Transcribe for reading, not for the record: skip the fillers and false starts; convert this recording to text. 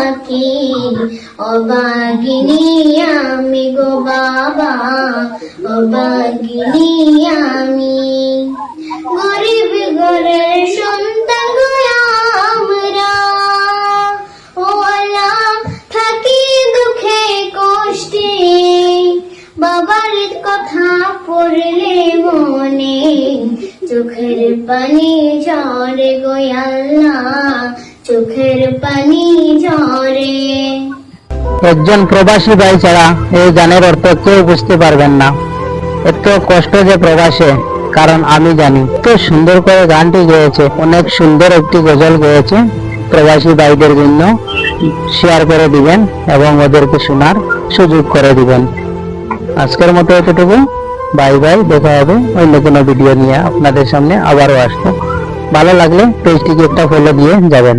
থাকি, অভাগিনী আমি গো বাবা, অভাগিনী আমি। গরিব ঘরের সন্তান গো আমরা, ও আল্লাহ থাকি দুঃখে কষ্টে, বাবার কথা পড়লে মনে চোখের পানি ঝরে গো আল্লাহ, চোখের পানি ঝরে। একজন প্রবাসী ভাই ছাড়া এই গানের অর্থ কেউ বুঝতে পারবেন না। এত কষ্ট যে প্রবাসে, কারণ আমি জানি। তো সুন্দর করে গানটি গেয়েছে, অনেক সুন্দর একটি গজল গেয়েছে। প্রবাসী ভাইদের জন্য শেয়ার করে দিবেন এবং ওদেরকে শোনার সুযোগ করে দিবেন। আজকের মতো এতটুকু, বাই বাই। দেখা হবে অন্য কোনো ভিডিও নিয়ে আপনাদের সামনে আবারও আসবো। ভালো লাগলে পেজটিকে একটা ফলো দিয়ে যাবেন।